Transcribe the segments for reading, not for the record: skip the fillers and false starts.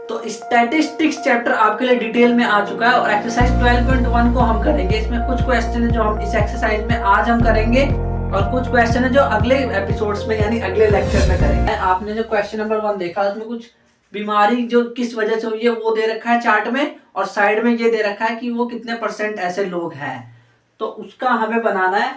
तो statistics chapter आपके लिए डिटेल में आ चुका है और एक्सरसाइज 12.1 को हम करेंगे। इसमें कुछ क्वेश्चन है जो हम इस एक्सरसाइज में आज हम करेंगे और कुछ क्वेश्चन है जो अगले एपिसोड्स में यानी अगले लेक्चर में करेंगे। आपने जो क्वेश्चन नंबर 1 देखा उसमें कुछ बीमारी जो किस वजह से हुई है वो दे रखा है चार्ट में, और साइड में ये दे रखा है कि वो कितने % ऐसे लोग हैं। तो उसका हमें बनाना है,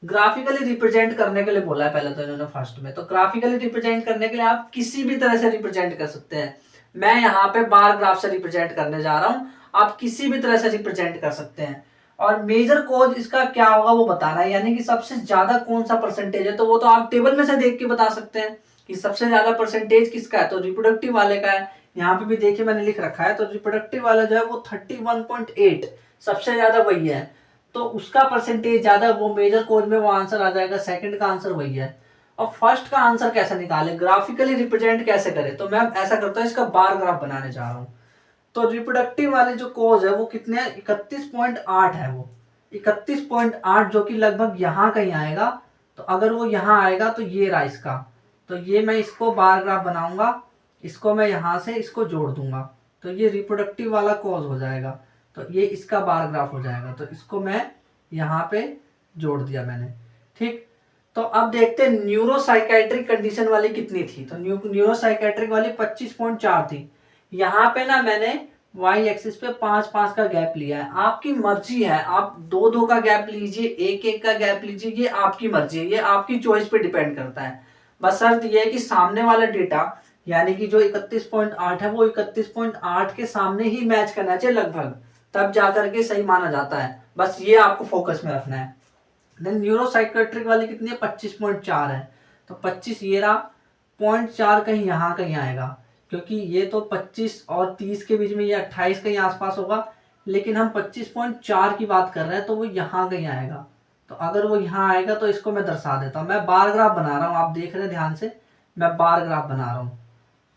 ग्राफिकली रिप्रेजेंट करने के लिए बोला है पहले तो इन्होंने फर्स्ट में। तो ग्राफिकली रिप्रेजेंट करने के लिए आप किसी भी तरह से रिप्रेजेंट कर सकते हैं। मैं यहाँ पे बार ग्राफ से रिप्रेजेंट करने जा रहा हूँ, आप किसी भी तरह से रिप्रेजेंट कर सकते हैं। और मेजर कॉज इसका क्या होगा वो बताना है, यानी कि सबसे ज्यादा कौन सा परसेंटेज है। तो वो तो आप टेबल में से देख के बता सकते हैं कि सबसे ज्यादा परसेंटेज किसका है, तो रिप्रोडक्टिव वाले का है। यहाँ पे भी देखिए मैंने लिख रखा है, तो रिप्रोडक्टिव वाला जो है वो 31.8 सबसे ज्यादा वही है। तो उसका परसेंटेज ज्यादा, वो मेजर कॉज में वो आंसर आ जाएगा। सेकंड का आंसर वही है। और फर्स्ट का आंसर कैसे निकाले, ग्राफिकली रिप्रेजेंट कैसे करें, तो मैं ऐसा करता हूँ, इसका बार ग्राफ बनाने जा रहा हूँ। तो रिप्रोडक्टिव वाले जो कोज है वो कितने, 31.8 है। वो 31.8 जो कि लगभग यहाँ कहीं आएगा। तो अगर वो यहाँ आएगा तो ये रहा इसका, तो ये मैं इसको बार ग्राफ बनाऊंगा, इसको मैं यहाँ से इसको जोड़ दूंगा, तो ये रिप्रोडक्टिव वाला कोज हो जाएगा। तो ये इसका बार ग्राफ हो जाएगा, तो इसको मैं यहाँ पे जोड़ दिया मैंने। ठीक, तो अब देखते हैं न्यूरोसाइकेट्रिक कंडीशन वाली कितनी थी। तो न्यूरोसाइकेट्रिक वाली 25.4 थी। यहाँ पे ना मैंने वाई एक्सिस पे 5-5 का गैप लिया है। आपकी मर्जी है, आप 2-2 का गैप लीजिए, 1-1 का गैप लीजिए, ये आपकी मर्जी है, ये आपकी चॉइस पे डिपेंड करता है। बस शर्त ये है कि सामने वाला डेटा यानी कि जो 31.8 है वो 31.8 के सामने ही मैच करना चाहिए लगभग, तब जाकर के सही माना जाता है। बस ये आपको फोकस में रखना है। देन न्यूरोसाइकेट्रिक वाली कितनी है, 25.4 है। तो 25 ये रहा, 0.4 कहीं यहाँ कहीं आएगा, क्योंकि ये तो 25 और 30 के बीच में, ये 28 कहीं आसपास होगा, लेकिन हम 25.4 की बात कर रहे हैं तो वो यहाँ कहीं आएगा। तो अगर वो यहाँ आएगा तो इसको मैं दर्शा देता हूँ। मैं बार ग्राफ बना रहा हूँ, आप देख रहे हैं ध्यान से, मैं बार ग्राफ बना रहा हूँ।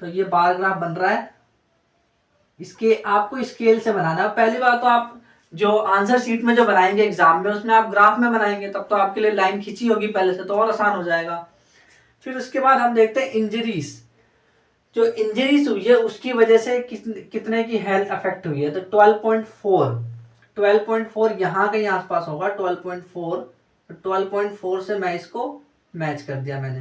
तो ये बार ग्राफ बन रहा है, इसके आपको स्केल से बनाना है। पहली बात तो आप जो आंसर शीट में जो बनाएंगे एग्जाम में, उसमें आप ग्राफ में बनाएंगे, तब तो आपके लिए लाइन खींची होगी पहले से, तो और आसान हो जाएगा। फिर उसके बाद हम देखते हैं इंजरीज। जो इंजरीज हुई है उसकी वजह से कितने की हेल्थ अफेक्ट हुई है। तो 12.4 यहाँ कहीं आसपास होगा, 12.4। 12.4 से मैं इसको मैच कर दिया मैंने,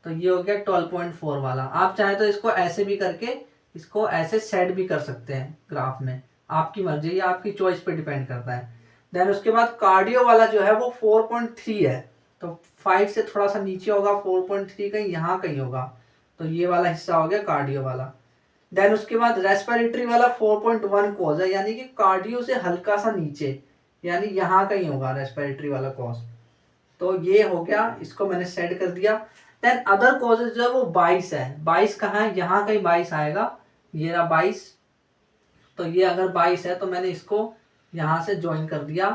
तो ये हो गया 12.4 वाला। आप चाहे तो इसको ऐसे भी करके इसको ऐसे सेट भी कर सकते हैं ग्राफ में, आपकी मर्जी, ये आपकी चॉइस पे डिपेंड करता है। देन उसके बाद कार्डियो वाला जो है वो 4.3 है। तो 5 से थोड़ा सा नीचे होगा, 4.3 कहीं यहाँ कहीं होगा। तो ये वाला हिस्सा हो गया कार्डियो वाला। देन उसके बाद रेस्पिरेटरी वाला 4.1 कॉज है, यानी कि कार्डियो से हल्का सा नीचे, यानी यहाँ कहीं होगा रेस्पिरेटरी वाला कॉज। तो ये हो गया, इसको मैंने सेट कर दिया। देन अदर कॉजेज जो है वो 22 है। 22 कहाँ है, यहाँ कहीं 22 आएगा, ये रहा 22। तो ये अगर 22 है तो मैंने इसको यहाँ से ज्वाइन कर दिया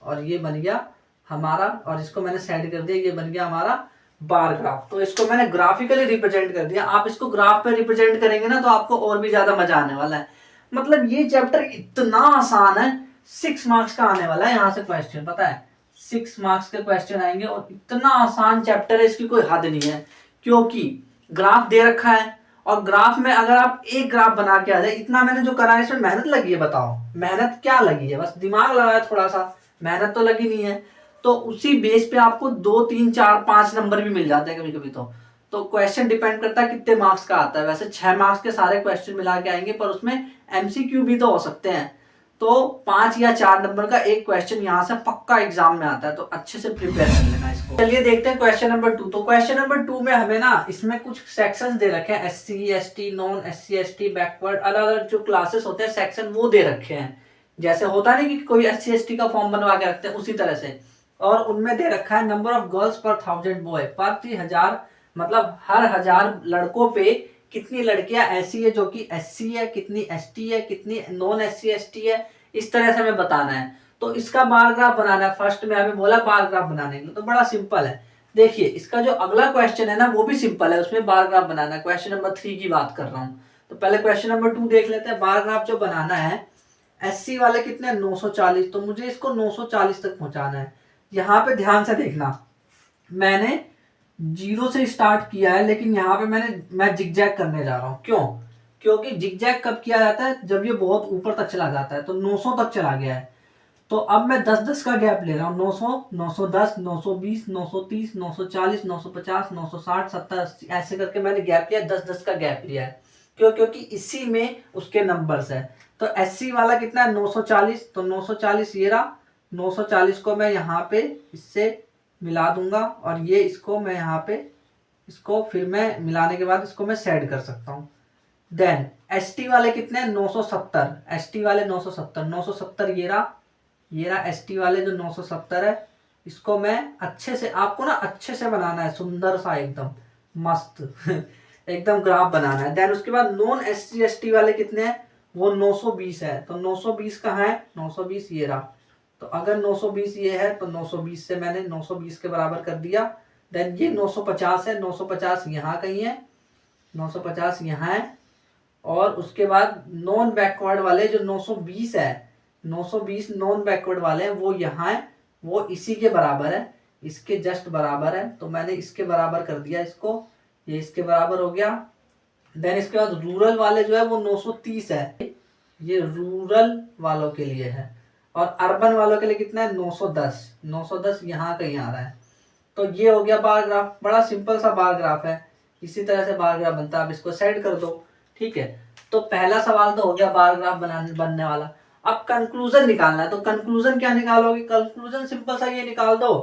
और ये बन गया हमारा, और इसको मैंने सेट कर दिया, ये बन गया हमारा बार ग्राफ। तो इसको मैंने ग्राफिकली रिप्रेजेंट कर दिया। आप इसको ग्राफ पे रिप्रेजेंट करेंगे ना तो आपको और भी ज्यादा मजा आने वाला है। मतलब ये चैप्टर इतना आसान है, 6 मार्क्स का आने वाला है यहाँ से क्वेश्चन, पता है 6 मार्क्स के क्वेश्चन आएंगे, और इतना आसान चैप्टर है, इसकी कोई हद नहीं है। क्योंकि ग्राफ दे रखा है, और ग्राफ में अगर आप एक ग्राफ बना के आ जाए, इतना मैंने जो करा है इसमें मेहनत लगी है, बताओ मेहनत क्या लगी है, बस दिमाग लगाया थोड़ा सा, मेहनत तो लगी नहीं है। तो उसी बेस पे आपको 2, 3, 4, 5 नंबर भी मिल जाते हैं कभी कभी। तो क्वेश्चन डिपेंड करता है कितने मार्क्स का आता है। वैसे 6 मार्क्स के सारे क्वेश्चन मिला के आएंगे, पर उसमें एमसीक्यू भी तो हो सकते हैं। तो 5 या 4 नंबर का एक क्वेश्चन यहाँ से पक्का एग्जाम में आता है, तो अच्छे से प्रिपेयर कर लेना इसको। चलिए देखते हैं क्वेश्चन नंबर 2। तो क्वेश्चन नंबर 2 में हमें ना इसमें कुछ सेक्शंस दे रखे हैं, SC ST non SC ST backward, अलग अलग जो क्लासेस होते हैं सेक्शन वो दे रखे हैं। जैसे होता नहीं कि कोई SC ST का फॉर्म बनवा के रखते हैं, उसी तरह से। और उनमें दे रखा है नंबर ऑफ गर्ल्स पर 1000 बॉय, प्रति 1000 मतलब हर 1000 लड़कों पे कितनी लड़कियां ऐसी है जो कि SC है, कितनी ST है, कितनी नॉन SC ST है, इस तरह से हमें बताना है। तो इसका बार ग्राफ बनाना है। फर्स्ट में हमें बोला बार ग्राफ बनाने के लिए, तो बड़ा सिंपल है। देखिए इसका जो अगला क्वेश्चन है ना वो भी सिंपल है, उसमें बार ग्राफ बनाना है। क्वेश्चन नंबर 3 की बात कर रहा हूँ। तो पहले क्वेश्चन नंबर 2 देख लेते हैं। बार ग्राफ जो बनाना है, SC वाले कितने 940, तो मुझे इसको 940 तक पहुंचाना है। यहाँ पे ध्यान से देखना, मैंने 0 से स्टार्ट किया है, लेकिन यहाँ पे मैं जिगजैग करने जा रहा हूँ। क्यों? क्योंकि जिगजैग कब किया जाता है, जब ये बहुत ऊपर तक चला जाता है। तो 900 तक चला गया है, तो अब मैं 10-10 का गैप ले रहा हूँ। 900, 910, 920, 930, 940, 950, 960, 70, 80 ऐसे करके मैंने गैप लिया, 10-10 का गैप लिया है। क्यों? क्योंकि इसी में उसके नंबर्स है। तो 80 वाला कितना है? 940। तो 940 ये रहा, 940 को मैं यहाँ पे इससे मिला दूंगा, और ये इसको मैं यहाँ पे, इसको फिर मैं मिलाने के बाद इसको मैं सेट कर सकता हूँ। देन एसटी वाले कितने हैं? 970। एसटी वाले 970, 970 ये रहा एसटी वाले जो 970 है। इसको मैं अच्छे से, आपको ना अच्छे से बनाना है, सुंदर सा एकदम मस्त एकदम ग्राफ बनाना है। देन उसके बाद नॉन एसटी एसटी वाले कितने हैं? वो 920 है। तो 920 कहाँ है? 920 ये रहा। तो अगर 920 ये है तो 920 से मैंने 920 के बराबर कर दिया। देन ये 950 है, 950 यहाँ कहीं है, 950 यहाँ है। और उसके बाद नॉन बैकवर्ड वाले जो 920 है, 920 नॉन बैकवर्ड वाले हैं, वो यहाँ है, वो इसी के बराबर है, इसके जस्ट बराबर है। तो मैंने इसके बराबर कर दिया इसको, ये इसके बराबर हो गया। देन इसके बाद रूरल वाले जो है वो 930 है, ये रूरल वालों के लिए है। और अर्बन वालों के लिए कितना है? 910। 910 यहाँ कहीं आ रहा है। तो ये हो गया बार ग्राफ, बड़ा सिंपल सा बार ग्राफ है। इसी तरह से बार ग्राफ बनता है, आप इसको सेट कर दो। ठीक है, तो पहला सवाल तो हो गया बार ग्राफ बनने वाला। अब कंक्लूजन निकालना है। तो कंक्लूजन क्या निकालोगे? कंक्लूजन सिंपल सा ये निकाल दो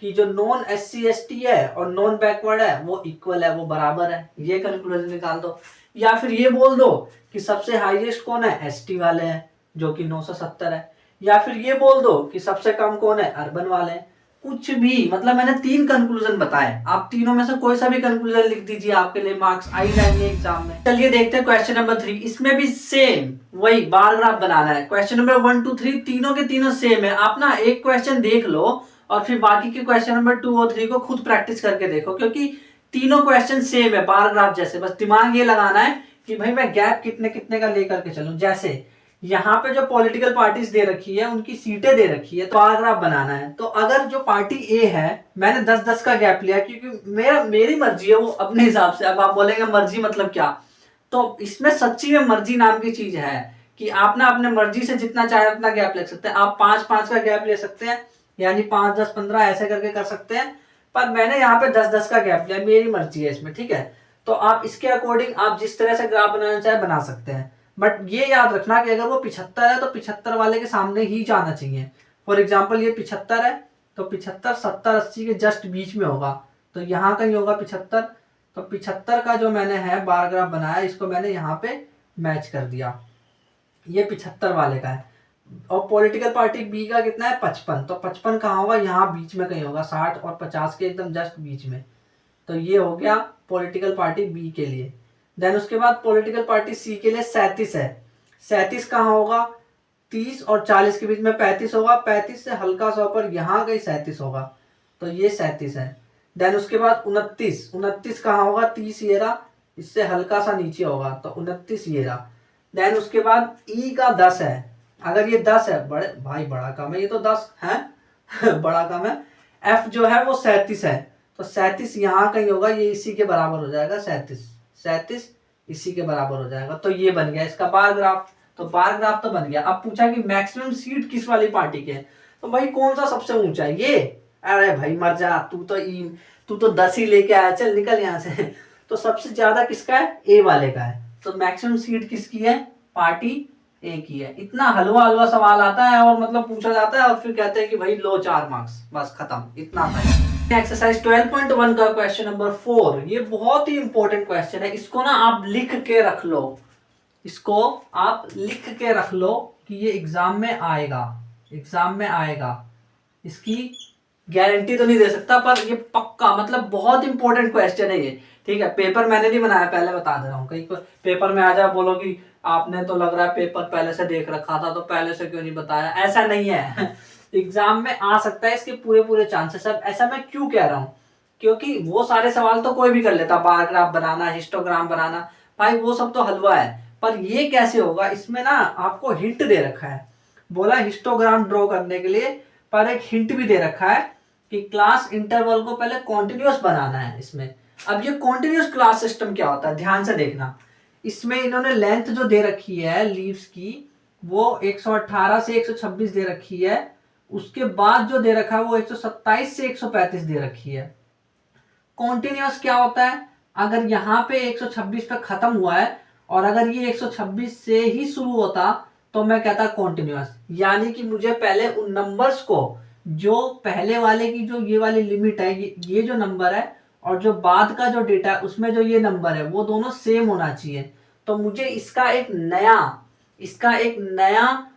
कि जो नॉन SC ST है और नॉन बैकवर्ड है वो इक्वल है, वो बराबर है। ये कंक्लूजन निकाल दो। या फिर ये बोल दो कि सबसे हाईएस्ट कौन है? ST वाले हैं जो कि 970 है। या फिर ये बोल दो कि सबसे कम कौन है? अर्बन वाले हैं। कुछ भी, मतलब मैंने 3 कंक्लूजन बताए, आप तीनों में से कोई सा भी कंक्लूजन लिख दीजिए, आपके लिए मार्क्स आ ही जाएंगे एग्जाम में। चलिए देखते हैं क्वेश्चन नंबर 3। इसमें भी सेम वही बार ग्राफ बनाना है। क्वेश्चन नंबर 1, 2, 3 तीनों के तीनों सेम है। आप ना एक क्वेश्चन देख लो और फिर बाकी के क्वेश्चन नंबर 2 और 3 को खुद प्रैक्टिस करके देखो, क्योंकि तीनों क्वेश्चन सेम है बार ग्राफ जैसे। बस दिमाग ये लगाना है कि भाई मैं गैप कितने कितने का लेकर के चलूं। जैसे यहाँ पे जो पॉलिटिकल पार्टीज दे रखी है, उनकी सीटें दे रखी है, तो बार ग्राफ बनाना है। तो अगर जो पार्टी ए है, मैंने 10-10 का गैप लिया क्योंकि मेरी मर्जी है वो अपने हिसाब से। अब आप बोलेंगे मर्जी मतलब क्या? तो इसमें सच्ची में मर्जी नाम की चीज है कि आप ना अपने मर्जी से जितना चाहे उतना गैप ले सकते हैं। आप 5-5 का गैप ले सकते हैं, यानी 5, 10, 15 ऐसे करके कर सकते हैं। पर मैंने यहाँ पे 10-10 का गैप लिया, मेरी मर्जी है इसमें। ठीक है, तो आप इसके अकॉर्डिंग आप जिस तरह से ग्राफ बनाना चाहे बना सकते हैं। बट ये याद रखना कि अगर वो 75 है तो 75 वाले के सामने ही जाना चाहिए। फॉर एग्जाम्पल ये 75 है, तो 75 70 80 के जस्ट बीच में होगा, तो यहाँ कहीं होगा 75। तो 75 का जो मैंने है बार ग्राफ बनाया, इसको मैंने यहाँ पे मैच कर दिया, ये 75 वाले का है। और पॉलिटिकल पार्टी बी का कितना है? 55। तो 55 कहाँ होगा? यहाँ बीच में कहीं होगा, 60 और 50 के एकदम जस्ट बीच में। तो ये हो गया पॉलिटिकल पार्टी बी के लिए। देन उसके बाद पॉलिटिकल पार्टी सी के लिए 37 है। 37 कहाँ होगा? 30 और 40 के बीच में 35 होगा, 35 से हल्का सा ऊपर यहाँ कहीं 37 होगा, तो ये 37 है। देन उसके बाद 29, 29 कहाँ होगा? 30 ये रहा, इससे हल्का सा नीचे होगा, तो 29 ये रहा। देन उसके बाद ई का 10 है। अगर ये 10 है, बड़े भाई बड़ा कम है ये तो 10 है बड़ा कम है। एफ जो है वो 37 है, तो 37 यहाँ कहीं होगा, ये इसी के बराबर हो जाएगा। 37 इसी के बराबर हो जाएगा। तो ये बन गया इसका बार ग्राफ। तो बार ग्राफ तो बन गया। अब पूछा कि मैक्सिमम सीट किस वाली पार्टी के है, तो भाई कौन सा सबसे ऊंचा है? ये, अरे भाई मर जा, तू तो 10 ही लेके आया, चल निकल यहाँ से तो सबसे ज्यादा किसका है? ए वाले का है। तो मैक्सिमम सीट किसकी है? पार्टी ए की है। इतना हलवा हलवा सवाल आता है और मतलब पूछा जाता है और फिर कहते हैं कि भाई लो 4 मार्क्स, बस खत्म, इतना था। एक्सरसाइज 12.1 का क्वेश्चन नंबर 4, ये बहुत ही इंपॉर्टेंट क्वेश्चन है। इसको ना आप लिख के रख लो, इसको आप लिख के रख लो कि ये एग्जाम में आएगा, एग्जाम में आएगा। इसकी गारंटी तो नहीं दे सकता पर ये पक्का, मतलब बहुत इंपॉर्टेंट क्वेश्चन है ये। ठीक है, पेपर मैंने नहीं बनाया, पहले बता दे रहा हूँ, कहीं पेपर में आ जाए बोलो कि आपने तो लग रहा है पेपर पहले से देख रखा था तो पहले से क्यों नहीं बताया। ऐसा नहीं है एग्जाम में आ सकता है, इसके पूरे पूरे चांसेस। अब ऐसा मैं क्यों कह रहा हूँ? क्योंकि वो सारे सवाल तो कोई भी कर लेता, बार ग्राफ बनाना, हिस्टोग्राम बनाना, भाई वो सब तो हलवा है। पर ये कैसे होगा? इसमें ना आपको हिंट दे रखा है, बोला हिस्टोग्राम ड्रॉ करने के लिए, पर एक हिंट भी दे रखा है कि क्लास इंटरवल को पहले कॉन्टिन्यूस बनाना है इसमें। अब ये कॉन्टिन्यूस क्लास सिस्टम क्या होता है, ध्यान से देखना। इसमें इन्होंने लेंथ जो दे रखी है लीव्स की वो 118 से 126 दे रखी है, उसके बाद जो दे रखा है वो 127 से 135 दे रखी है। कॉन्टिन्यूस क्या होता है, अगर यहाँ पे 126 पे खत्म हुआ है और अगर ये 126 से ही शुरू होता तो मैं कहता कॉन्टिन्यूस। यानी कि मुझे पहले उन नंबर्स को, जो पहले वाले की जो ये वाली लिमिट है, ये जो नंबर है और जो बाद का जो डेटा है उसमें जो ये नंबर है वो दोनों सेम होना चाहिए। तो मुझे इसका एक नया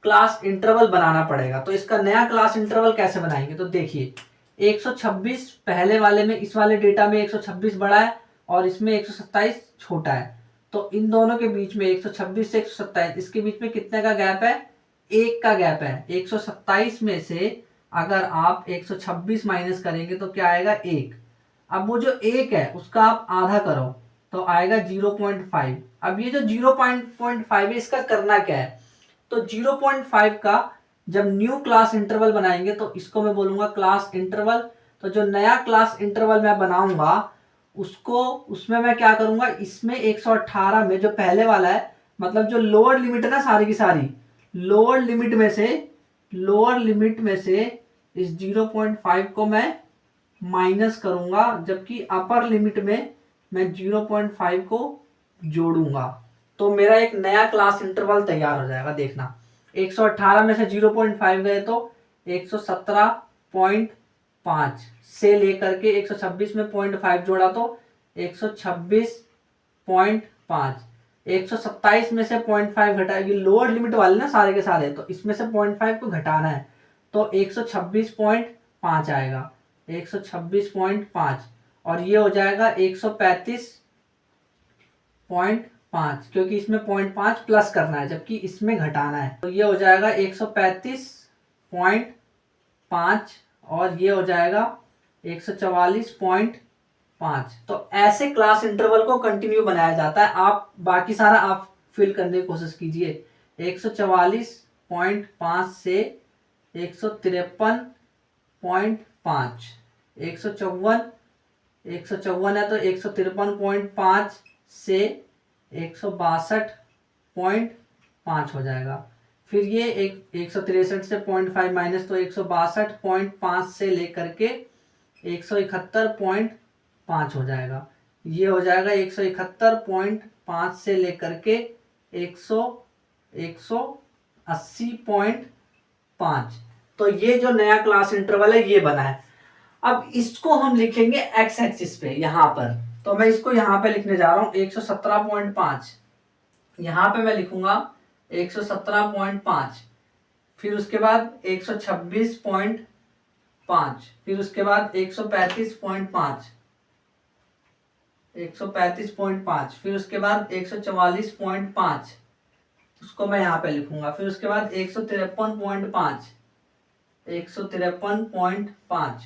क्लास इंटरवल बनाना पड़ेगा। तो इसका नया क्लास इंटरवल कैसे बनाएंगे, तो देखिए 126 पहले वाले में, इस वाले डेटा में 126 बड़ा है और इसमें 127 छोटा है। तो इन दोनों के बीच में 126 से 127 इसके बीच में कितने का गैप है, 1 का गैप है। 127 में से अगर आप 126 माइनस करेंगे तो क्या आएगा, 1। अब वो जो 1 है उसका आप आधा करो तो आएगा 0.5। अब ये जो 0.5 है इसका करना क्या है, तो 0.5 का जब न्यू क्लास इंटरवल बनाएंगे तो इसको मैं बोलूंगा क्लास इंटरवल। तो जो नया क्लास इंटरवल मैं बनाऊंगा उसमें मैं क्या करूंगा, इसमें 118 में जो पहले वाला है, मतलब जो लोअर लिमिट है ना सारी की सारी, लोअर लिमिट में से इस 0.5 को मैं माइनस करूंगा, जबकि अपर लिमिट में मैं 0.5 को जोड़ूंगा। तो मेरा एक नया क्लास इंटरवल तैयार हो जाएगा। देखना 118 में से 0.5 गए तो 117.5 से लेकर के 126 में 0.5 जोड़ा तो 126.5। 127 में से 0.5 घटाएगी, लोअर लिमिट वाले ना सारे के सारे, तो इसमें से 0.5 को घटाना है तो 126.5 आएगा, 126.5। और ये हो जाएगा 135.5, क्योंकि इसमें 0.5 प्लस करना है जबकि इसमें घटाना है। तो ये हो जाएगा 135.5 और ये हो जाएगा 144.5। तो ऐसे क्लास इंटरवल को कंटिन्यू बनाया जाता है। आप बाकी सारा आप फिल करने की कोशिश कीजिए। 144.5 से 153.5, 154 है तो 153.5 से 162.5 हो जाएगा। फिर ये 163 से 0.5 माइनस तो 162.5 से लेकर के 171.5 हो जाएगा। ये हो जाएगा 171.5 से लेकर के 180.5। तो ये जो नया क्लास इंटरवल है ये बना है। अब इसको हम लिखेंगे एक्स एक्सिस पे यहां पर। तो मैं इसको यहां पे लिखने जा रहा हूं 117.5। यहां पे मैं लिखूंगा 117.5, फिर उसके बाद 126.5, फिर उसके बाद 135.5, 135.5, फिर उसके बाद 144.5, उसको मैं यहाँ पे लिखूंगा। फिर उसके बाद 153.5, 153.5,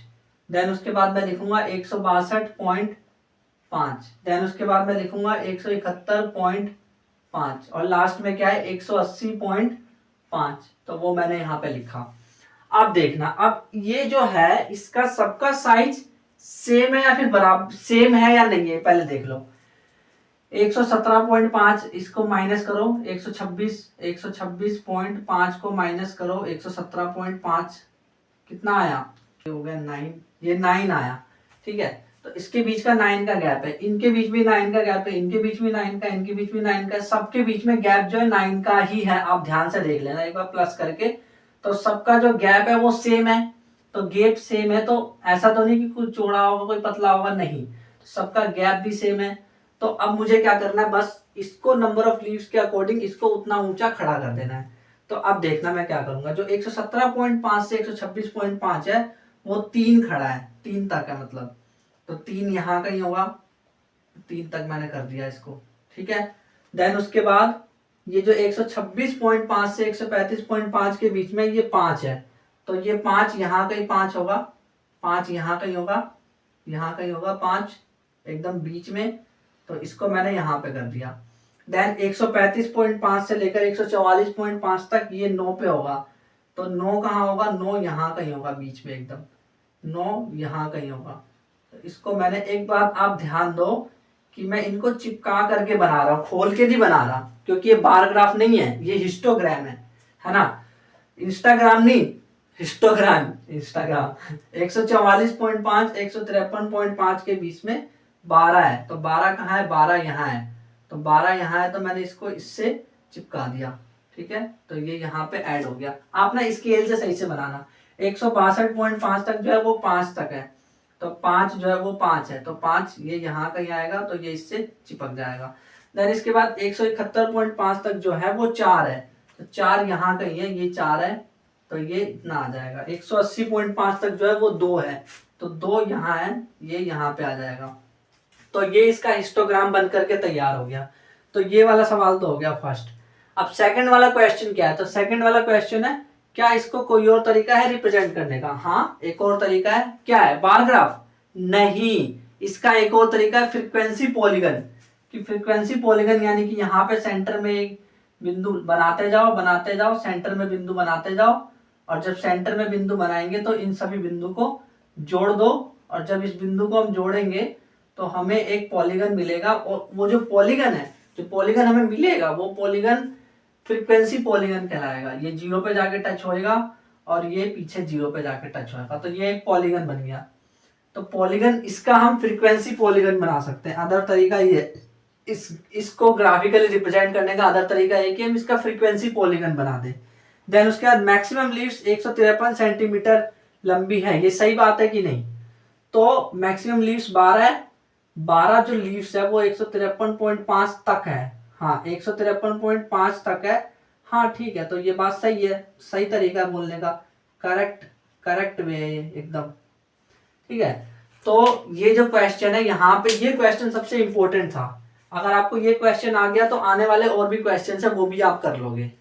देन उसके बाद मैं लिखूंगा 162.5, देन उसके बाद मैं लिखूंगा 171.5 और लास्ट में क्या है 180.5। तो वो मैंने यहाँ पे लिखा। अब देखना, अब ये जो है इसका सबका साइज सेम है या फिर बराबर सेम है या नहीं है, पहले देख लो। 117.5 इसको माइनस करो, 126.5 को माइनस करो 117.5, कितना आया, हो गया 9, ये 9 आया। ठीक है, तो इसके बीच का 9 का गैप है, इनके बीच भी 9 का गैप है, इनके बीच में 9 का, इनके बीच में 9 का, सबके बीच में गैप जो है 9 का ही है। आप ध्यान से देख लेना एक बार प्लस करके, तो सबका जो गैप है वो सेम है। तो गैप सेम है तो ऐसा तो नहीं कि कुछ चौड़ा होगा कोई पतला होगा, नहीं, तो सबका गैप भी सेम है। तो अब मुझे क्या करना है, बस इसको नंबर ऑफ लीव्स के अकॉर्डिंग इसको उतना ऊंचा खड़ा कर देना है। तो अब देखना मैं क्या करूंगा, जो 117.5 से 126.5 है वो 3 खड़ा है, 3 तक है मतलब, तो 3 यहाँ का ही होगा, 3 तक मैंने कर दिया इसको। ठीक है, देन उसके बाद ये जो 126.5 से 135.5 के बीच में ये 5 है, तो ये 5 यहाँ का ही 5 होगा, 5 यहाँ का ही होगा, यहाँ का ही होगा 5 एकदम बीच में, तो इसको मैंने यहाँ पे कर दिया। देन 135.5 से लेकर 144.5 तक ये 9 पे होगा, तो 9 कहाँ होगा, 9 यहाँ का ही होगा बीच में एकदम, 9 यहाँ का ही होगा। तो इसको मैंने, एक बात आप ध्यान दो कि मैं इनको चिपका करके बना रहा हूँ, खोल के नहीं बना रहा, क्योंकि ये बार ग्राफ नहीं है, ये हिस्टोग्राम है ना। इंस्टाग्राम नहीं, हिस्टोग्राम, इंस्टाग्राम। 144.5 153.5 के बीच में 12 है, तो 12 कहाँ है, 12 यहाँ है, तो 12 यहाँ है, तो मैंने इसको इससे चिपका दिया, ठीक है। तो ये यहाँ पे ऐड हो गया। आप ना स्केल से सही से बनाना। 162.5 तक जो है वो 5 तक है, तो 5 जो है वो 5 है, तो 5 ये यहाँ कहीं आएगा, तो ये इससे चिपक जाएगा। देन इसके बाद 171.5 तक जो है वो 4 है, तो 4 यहाँ कहीं है, ये 4 है, तो ये इतना आ जाएगा। 180.5 तक जो है वो 2 है, तो 2 यहाँ है, ये यहाँ पे आ जाएगा। तो ये इसका हिस्टोग्राम बन करके तैयार हो गया। तो ये वाला सवाल तो हो गया फर्स्ट। अब सेकंड वाला क्वेश्चन क्या है, तो सेकंड वाला क्वेश्चन है, क्या इसको कोई और तरीका है रिप्रेजेंट करने का? हाँ, एक और तरीका है। क्या है? Bar graph? नहीं, इसका एक और तरीका है फ्रीक्वेंसी पॉलीगन। कि फ्रीक्वेंसी पॉलीगन यानी कि यहाँ पे सेंटर में एक बिंदु बनाते जाओ, सेंटर में बिंदु बनाते जाओ, और जब सेंटर में बिंदु बनाएंगे तो इन सभी बिंदु को जोड़ दो, और जब इस बिंदु को हम जोड़ेंगे तो हमें एक पॉलीगन मिलेगा, और वो जो पॉलीगन हमें मिलेगा वो पॉलीगन फ्रीक्वेंसी पॉलीगन कहलाएगा। ये 0 पे जाके टच होएगा और ये पीछे 0 पे जाके टच होएगा, तो ये एक पॉलीगन बन गया। तो पॉलीगन, इसका हम फ्रीक्वेंसी पॉलीगन बना सकते हैं। अदर तरीका ये, इसको ग्राफिकली रिप्रेजेंट करने का अदर तरीका है कि हम इसका फ्रीक्वेंसी पॉलीगन बना दें। देन उसके बाद मैक्सिमम लीव्स 153 सेंटीमीटर लंबी है, ये सही बात है कि नहीं? तो मैक्सिमम लीव्स 12 है, 12 जो लीव्स है वो 153.5 तक है। हाँ, 153.5 तक है। हाँ ठीक है, तो ये बात सही है, सही तरीका है बोलने का, करेक्ट वे है ये एकदम, ठीक है। तो ये जो क्वेश्चन है यहाँ पे, ये क्वेश्चन सबसे इंपॉर्टेंट था। अगर आपको ये क्वेश्चन आ गया तो आने वाले और भी क्वेश्चन है वो भी आप कर लोगे।